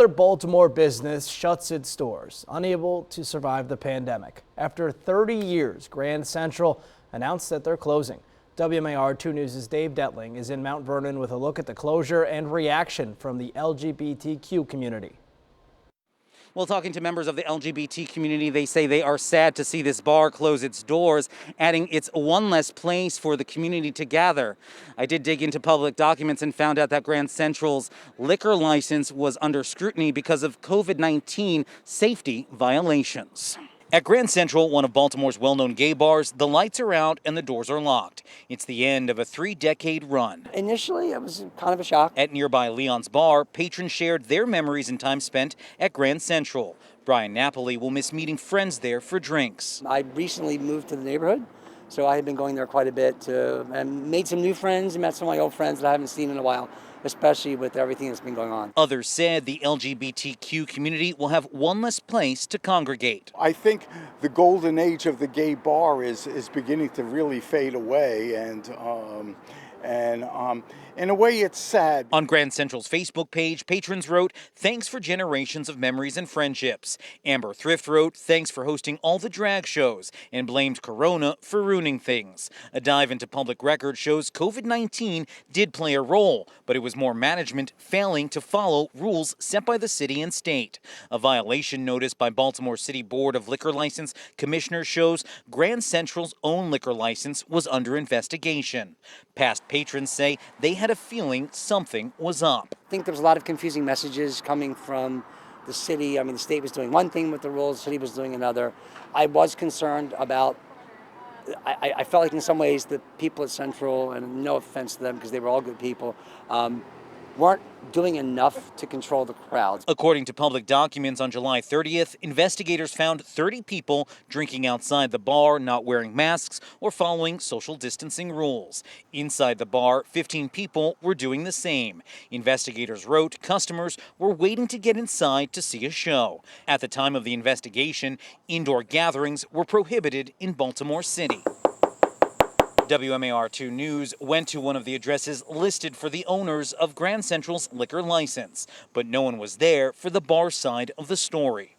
Another Baltimore business shuts its doors, unable to survive the pandemic. After 30 years, Grand Central announced that they're closing. WMAR 2 News' Dave Detling is in Mount Vernon with a look at the closure and reaction from the LGBTQ community. Well, talking to members of the LGBT community, they say they are sad to see this bar close its doors, adding it's one less place for the community to gather. I did dig into public documents and found out that Grand Central's liquor license was under scrutiny because of COVID-19 safety violations. At Grand Central, one of Baltimore's well-known gay bars, the lights are out and the doors are locked. It's the end of a 3-decade run. Initially, it was kind of a shock. At nearby Leon's Bar, patrons shared their memories and time spent at Grand Central. Brian Napoli will miss meeting friends there for drinks. I recently moved to the neighborhood, so I had been going there quite a bit and made some new friends and met some of my old friends that I haven't seen in a while, especially with everything that's been going on. Others said the LGBTQ community will have one less place to congregate. I think the golden age of the gay bar is beginning to really fade away, and in a way it's sad. On Grand Central's Facebook page, patrons wrote, "Thanks for generations of memories and friendships." Amber Thrift wrote, "Thanks for hosting all the drag shows," and blamed Corona for ruining things. A dive into public record shows COVID-19 did play a role, but it was more management failing to follow rules set by the city and state. A violation notice by Baltimore City Board of Liquor License Commissioners shows Grand Central's own liquor license was under investigation. Past patrons say they had a feeling something was up. I think there was a lot of confusing messages coming from the city. I mean, the state was doing one thing with the rules, the city was doing another. I was concerned about, I felt like in some ways the people at Central, and no offense to them because they were all good people, weren't doing enough to control the crowds. According to public documents, on July 30th, investigators found 30 people drinking outside the bar, not wearing masks or following social distancing rules. Inside the bar, 15 people were doing the same. Investigators wrote customers were waiting to get inside to see a show. At the time of the investigation, indoor gatherings were prohibited in Baltimore City. WMAR 2 News went to one of the addresses listed for the owners of Grand Central's liquor license, but no one was there for the bar side of the story.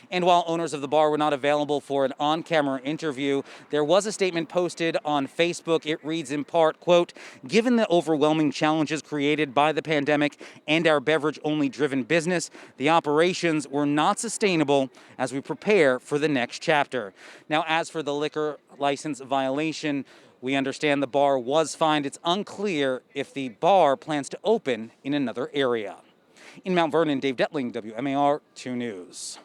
And while owners of the bar were not available for an on-camera interview, there was a statement posted on Facebook. It reads in part, quote, "Given the overwhelming challenges created by the pandemic and our beverage-only driven business, the operations were not sustainable as we prepare for the next chapter." Now, as for the liquor license violation, we understand the bar was fined. It's unclear if the bar plans to open in another area. In Mount Vernon, Dave Detling, WMAR 2 News.